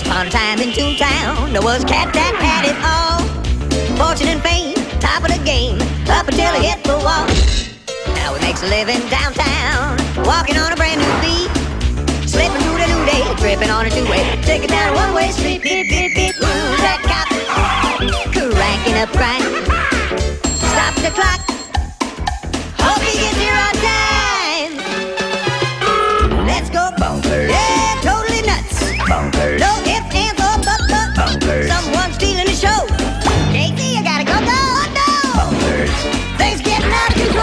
Once upon a time in Toontown, there was a cat that had it all. Fortune and fame, top of the game, up until he hit the wall. Now he makes a living downtown, walking on a brand new beat. Slipping through the new day, tripping on a two-way, taking down a one-way street. Beep, beep, beep, who's that cop? Cranking up crime. Stop the clock. Hope he gets here on time. Let's go bonkers. Yeah, totally nuts. Bonkers. No ifs, ands, or buts. Bonkers. Someone's stealing the show. Casey, you gotta go, no. Bonkers. Things getting out of control.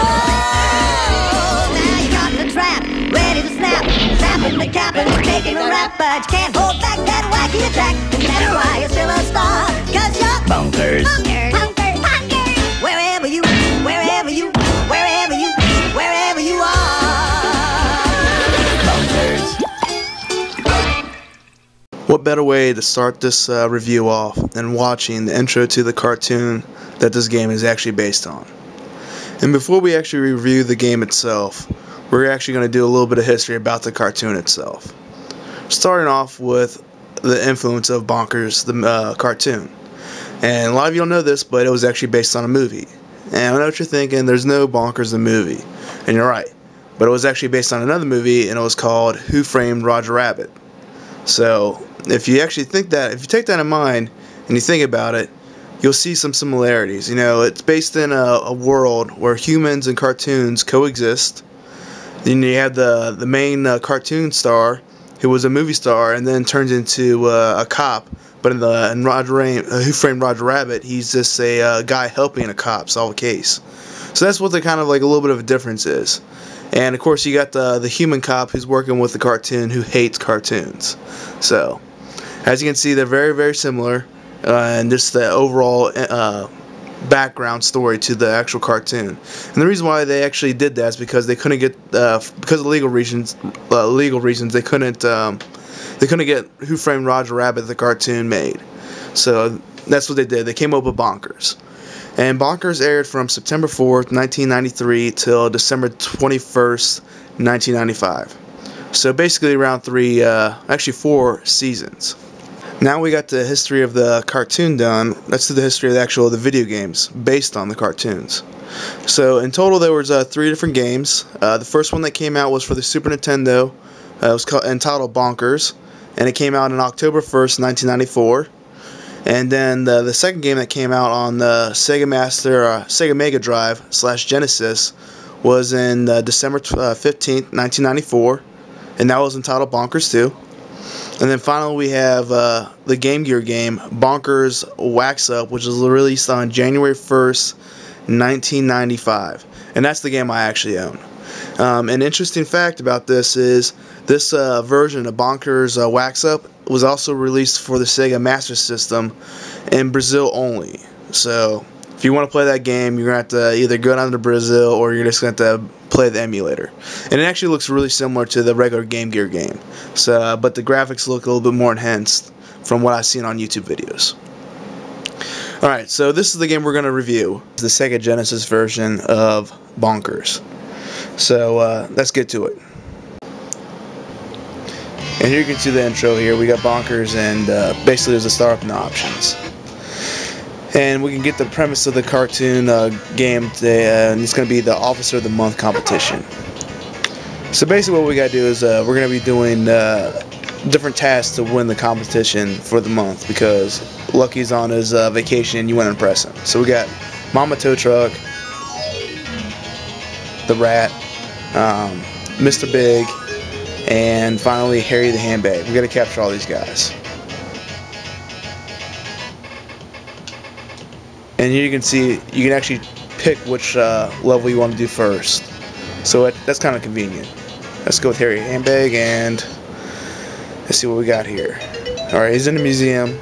Now you're caught in the trap, ready to snap. Snapping the cap and taking a rap, but you can't hold back that wacky attack. No matter why, you're still a star, 'cause you're bonkers. Bonkers. Bonkers. Bonkers. Wherever you are. Bonkers. What better way to start this review off than watching the intro to the cartoon that this game is actually based on. And before we actually review the game itself, we're actually going to do a little bit of history about the cartoon itself. Starting off with the influence of Bonkers, the cartoon. And a lot of you don't know this, but it was actually based on a movie. And I know what you're thinking, there's no Bonkers the movie. And you're right. But it was actually based on another movie, and it was called Who Framed Roger Rabbit. So, if you actually think that, if you take that in mind, and you think about it, you'll see some similarities. You know, it's based in a world where humans and cartoons coexist. Then you have the main cartoon star, who was a movie star, and then turns into a cop. But in Who Framed Roger Rabbit, he's just a guy helping a cop solve a case. So that's what the kind of like a little bit of a difference is. And of course you got the human cop who's working with the cartoon who hates cartoons. So as you can see, they're very, very similar, and just the overall background story to the actual cartoon. And the reason why they actually did that is because they couldn't get because of legal reasons they couldn't get Who Framed Roger Rabbit the cartoon made. So that's what they did. They came up with Bonkers. And Bonkers aired from September 4th, 1993 till December 21st, 1995. So basically around 4 seasons. Now we got the history of the cartoon done. Let's do the history of the video games based on the cartoons. So in total there was 3 different games. The first one that came out was for the Super Nintendo. It was entitled Bonkers, and it came out on October 1st, 1994. And then the second game that came out on the Sega Mega Drive / Genesis was in December 15th, 1994, and that was entitled Bonkers 2. And then finally we have the Game Gear game, Bonkers Wax Up, which was released on January 1st, 1995. And that's the game I actually own. An interesting fact about this is this version of Bonkers Wax Up was also released for the Sega Master System in Brazil only. So if you want to play that game, you're going to have to either go down to Brazil or you're just going to have to play the emulator. And it actually looks really similar to the regular Game Gear game. So, but the graphics look a little bit more enhanced from what I've seen on YouTube videos. Alright, so this is the game we're going to review. The Sega Genesis version of Bonkers. So let's get to it. And here you can see the intro here. We got Bonkers, and basically there's the start up and the options. And we can get the premise of the cartoon game today, and it's going to be the Officer of the Month competition. So basically what we got to do is we're going to be doing different tasks to win the competition for the month, because Lucky's on his vacation and you want to impress him. So we got Mama Tow Truck, the Rat, Mr. Big, and finally Harry the Handbag. We got to capture all these guys. And here you can see you can actually pick which level you want to do first. So that's kind of convenient. Let's go with Harry Handbag, and let's see what we got here. Alright, he's in the museum,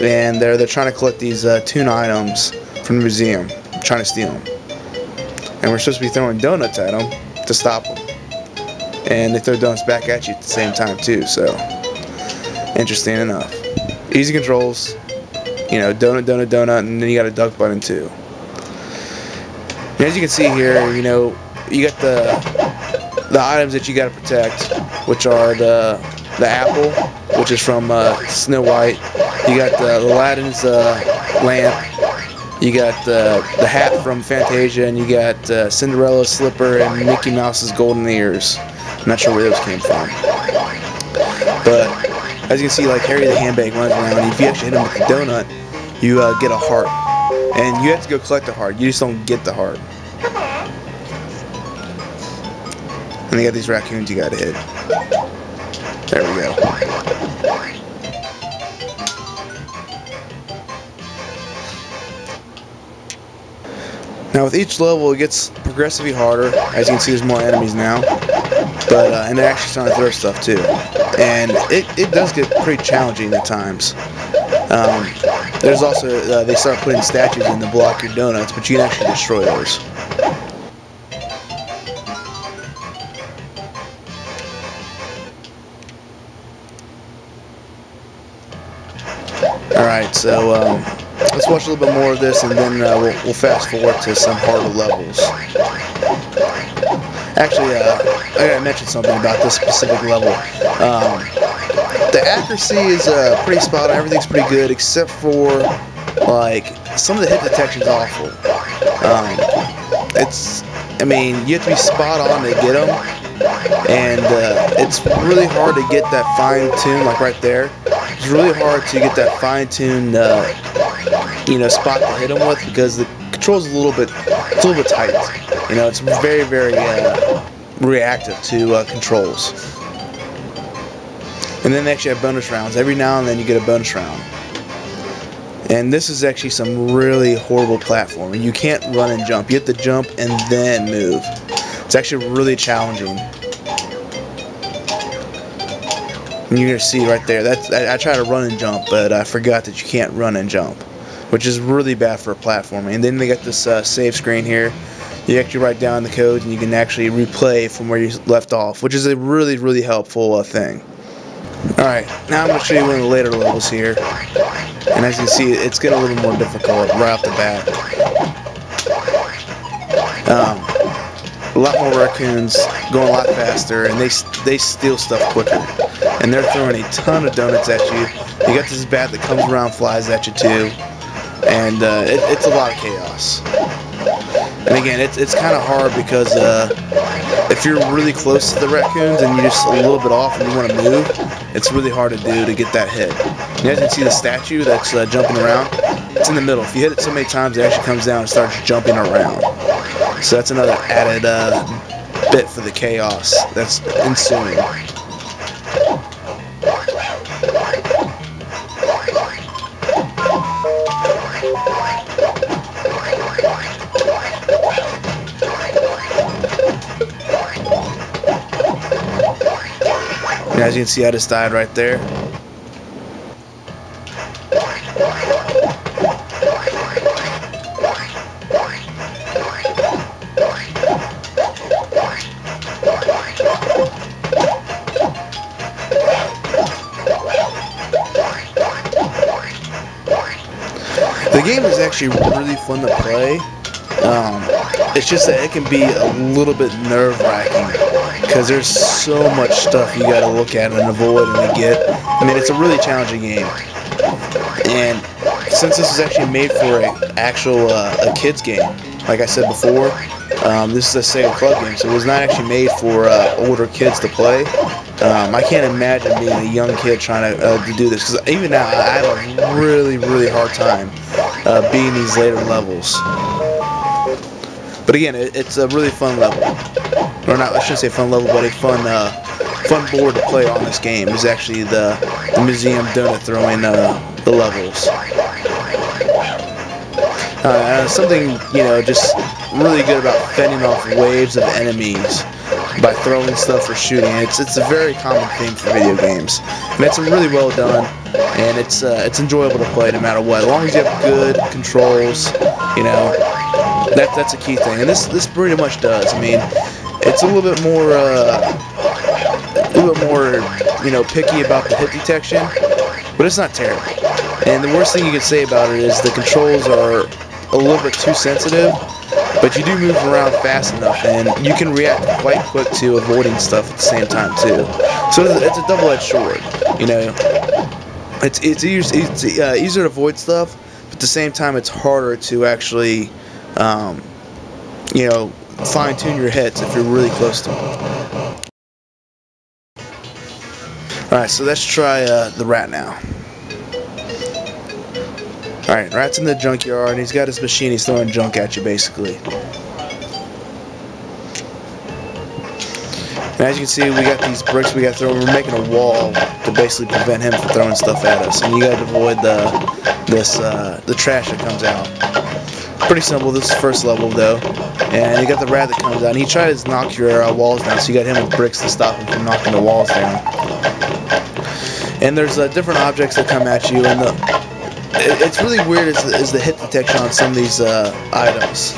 and they're trying to collect these tuna items from the museum, trying to steal them. And we're supposed to be throwing donuts at them to stop them. And they throw donuts back at you at the same time too, so interesting enough. Easy controls, you know, donut, donut, donut, and then you got a duck button too. And as you can see here, you know, you got the items that you got to protect, which are the the apple, which is from Snow White. You got Aladdin's lamp. You got the hat from Fantasia, and you got Cinderella's slipper and Mickey Mouse's golden ears. I'm not sure where those came from. But as you can see, like Harry the Handbag runs around, and if you actually hit him with the donut, you get a heart. And you have to go collect the heart. You just don't get the heart. And you got these raccoons you gotta hit. There we go. Now with each level it gets progressively harder. As you can see, there's more enemies now. But and they're actually starting to throw stuff too. And it does get pretty challenging at times. There's also they start putting statues in to block your donuts, but you can actually destroy those. Alright, so let's watch a little bit more of this, and then we'll fast forward to some harder levels. Actually, I gotta mention something about this specific level. The accuracy is pretty spot on. Everything's pretty good, except for like some of the hit detection's awful. I mean, you have to be spot on to get them, and it's really hard to get that fine tune, like right there. It's really hard to get that fine-tuned, spot to hit them with, because the control's a little bit tight. You know, it's very, very reactive to controls. And then they actually have bonus rounds. Every now and then you get a bonus round. And this is actually some really horrible platforming. You can't run and jump. You have to jump and then move. It's actually really challenging. And you're going to see right there, I try to run and jump, but I forgot that you can't run and jump, which is really bad for platforming. And then they got this save screen here. You actually write down the codes, and you can actually replay from where you left off, which is a really, really helpful thing. Alright, now I'm going to show you one of the later levels here. And as you can see, it's getting a little more difficult right off the bat. A lot more raccoons, going a lot faster, and they steal stuff quicker. And they're throwing a ton of donuts at you. You got this bat that comes around, flies at you too, and it's a lot of chaos. And again, it's kind of hard because if you're really close to the raccoons and you're just a little bit off and you want to move, it's really hard to do to get that hit. You guys can see the statue that's jumping around. It's in the middle. If you hit it so many times, it actually comes down and starts jumping around. So that's another added bit for the chaos that's ensuing. And as you can see, I just died right there. The game is actually really fun to play. It's just that it can be a little bit nerve-wracking because there's so much stuff you got to look at and avoid and get. I mean, it's a really challenging game. And since this is actually made for an actual a kids game, like I said before, this is a Sega Club game, so it was not actually made for older kids to play. I can't imagine being a young kid trying to do this, because even now I have a really, really hard time beating these later levels. But again, it's a really fun level. Or not, I shouldn't say fun level, but a fun board to play on this game is actually the museum donut throwing the levels. Something, just really good about fending off waves of enemies by throwing stuff or shooting. It's a very common theme for video games, and it's really well done, and it's enjoyable to play no matter what. As long as you have good controls, that's a key thing, and this pretty much does. I mean, it's a little bit more picky about the hit detection, but it's not terrible. And the worst thing you can say about it is the controls are a little bit too sensitive, but you do move around fast enough, and you can react quite quick to avoiding stuff at the same time too. So it's a double-edged sword. You know, it's easier to avoid stuff, but at the same time it's harder to actually, you know, fine-tune your hits if you're really close to them. Alright, so let's try the rat now. Alright, rat's in the junkyard, and he's got his machine, he's throwing junk at you, basically. And as you can see, we got these bricks we got to throw. We're making a wall to basically prevent him from throwing stuff at us. And you got to avoid the trash that comes out. Pretty simple. This is the first level, though. And you got the rat that comes out. And he tries to knock your walls down, so you got him with bricks to stop him from knocking the walls down. And there's different objects that come at you, and it's really weird is the hit detection on some of these items.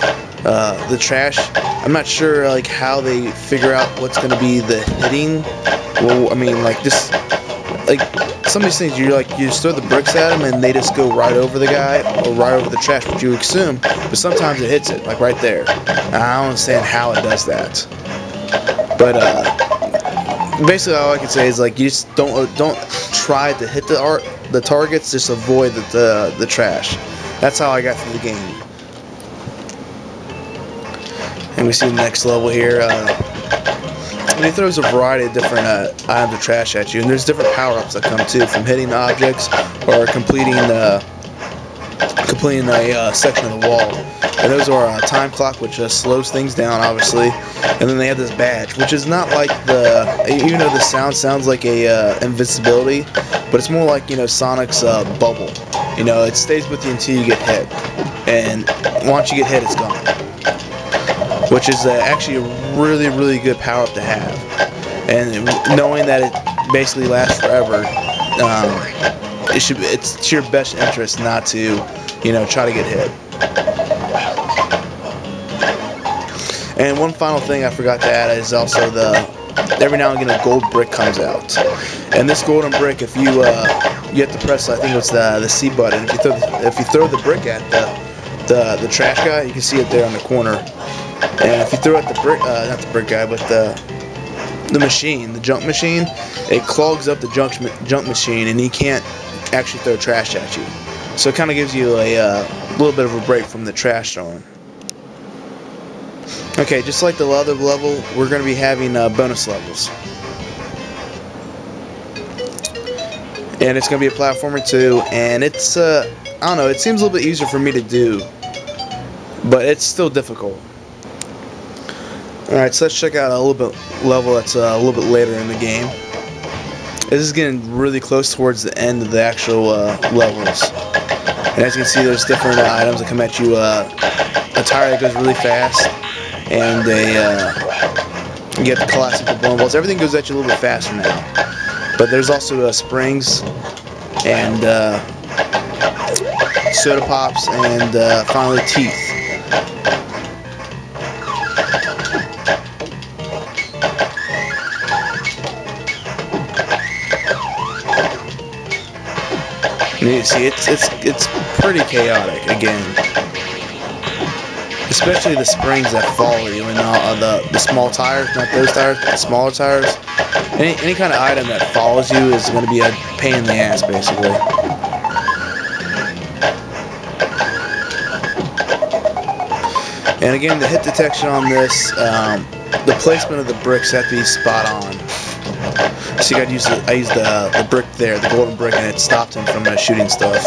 The trash, I'm not sure like how they figure out what's going to be the hitting. Well, I mean, like just like some of these things, you just throw the bricks at them and they just go right over the guy or right over the trash, which you assume, but sometimes it hits it, like right there. And I don't understand how it does that. But basically, all I can say is like you just don't try to hit the targets, just avoid the trash. That's how I got through the game. And we see the next level here. And he throws a variety of different items of trash at you, and there's different power-ups that come too from hitting the objects or completing a section of the wall. And those are a time clock, which slows things down, obviously. And then they have this badge, which is not like even though the sounds like a invincibility, but it's more like, you know, Sonic's bubble. You know, it stays with you until you get hit, and once you get hit, it's gone. Which is actually a really, really good power up to have. And knowing that it basically lasts forever, it's to your best interest not to, you know, try to get hit. And one final thing I forgot to add is also every now and again a gold brick comes out. And this golden brick, if you have to press, I think it's the C button. If you throw the brick at the trash guy, you can see it there on the corner. And if you throw at the brick, not the brick guy, but the machine, the junk machine, it clogs up the junk machine, and he can't actually throw trash at you. So it kind of gives you a little bit of a break from the trash throwing. Okay, just like the other level, we're going to be having bonus levels. And it's going to be a platformer too, and it's, I don't know, it seems a little bit easier for me to do, but it's still difficult. Alright, so let's check out a little bit level that's a little bit later in the game. This is getting really close towards the end of the actual levels. And as you can see, there's different items that come at you. A tire that goes really fast, and you get the classic bowling balls. Everything goes at you a little bit faster now. But there's also springs and soda pops and finally teeth. You see, it's pretty chaotic again, especially the springs that follow you and the small tires, not those tires, but the smaller tires. Any kind of item that follows you is going to be a pain in the ass, basically. And again, the hit detection on this, the placement of the bricks have to be spot on. So I used the brick there, the golden brick, and it stopped him from shooting stuff.